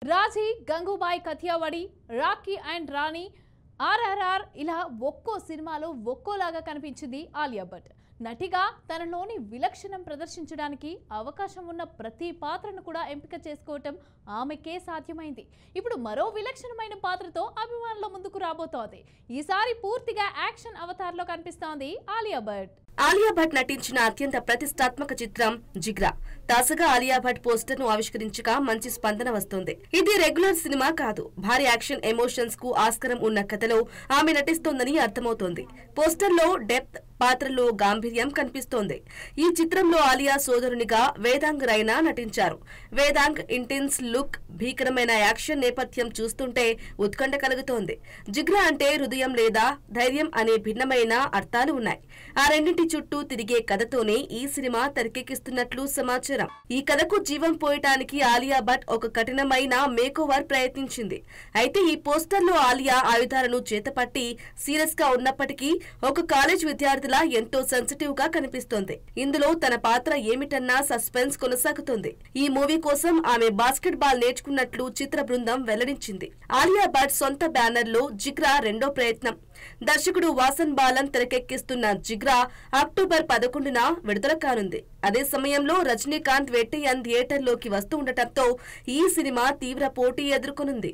Raji, Gangubai Kathiawadi, Rocky and Rani, RRR ఇలా ఒక్కో సినిమాలో ఒక్కోలాగా కనిపించింది ఆలియా భట్. నటిగా తనలోని విలక్షణం ప్రదర్శించడానికి అవకాశం ఉన్న ప్రతి పాత్రను కూడా ఎంపిక చేసుకోవటం ఆమెకే సాధ్యమైంది. ఇప్పుడు మరో విలక్షణమైన పాత్రతో అభిమానుల ముందుకు రాబోతోంది. ఈసారి పూర్తిగా యాక్షన్ అవతార్లో కనిపిస్తోంది ఆలియా భట్. ఆలియా భట్ నటించిన అత్యంత ప్రతిష్టాత్మక చిత్రం జిగ్రా. తాజాగా ఆలియా భట్ పోస్టర్ ను ఆవిష్కరించగా మంచి స్పందన వస్తోంది. ఇది రెగ్యులర్ సినిమా కాదు, భారీ యాక్షన్ ఎమోషన్స్ కు ఆస్కారం ఉన్న కథలో ఆమె నటిస్తోందని అర్థమవుతోంది. పోస్టర్ లో డెప్త్, పాత్రలో గాంభీర్యం కనిపిస్తోంది. ఈ చిత్రంలో ఆలియా సోదరునిగా వేదాంగ్ రైనా నటించారు. వేదాంగ్ ఇంటెన్స్ లుక్, భీకరమైన యాక్షన్ నేపథ్యం చూస్తుంటే ఉత్కంఠ కలుగుతోంది. జిగ్రా అంటే హృదయం లేదా ధైర్యం అనే భిన్నమైన అర్థాలు ఉన్నాయి. ఆ రెండింటి చుట్టూ తిరిగే కథతోనే ఈ సినిమా తెరకెక్కిస్తున్నట్లు సమాచారం. ఈ కథకు జీవం పోయటానికి ఆలియా భట్ ఒక కఠినమైన మేకోవర్ ప్రయత్నించింది. అయితే ఈ పోస్టర్ లో ఆలియా ఆయుధాలను చేతపట్టి సీరియస్ గా ఉన్నప్పటికీ ఒక కాలేజ్ విద్యార్థిలా ఎంతో సెన్సిటివ్ గా కనిపిస్తోంది. ఇందులో తన పాత్ర ఏమిటన్నా సస్పెన్స్ కొనసాగుతుంది. ఈ మూవీ కోసం ఆమె బాస్కెట్ బాల్ నేర్చుకున్నట్లు చిత్ర బృందం వెల్లడించింది. ఆలియా భట్ సొంత బ్యానర్ లో జిగ్రా రెండో ప్రయత్నం. దర్శకుడు వాసన్ బాలన్ తెరకెక్కిస్తున్న జిగ్రా అక్టోబర్ 11న విడుదల కానుంది. అదే సమయంలో రజనీకాంత్ వెట్టియన్ థియేటర్లోకి వస్తూ ఉండటంతో ఈ సినిమా తీవ్ర పోటీ ఎదుర్కొనుంది.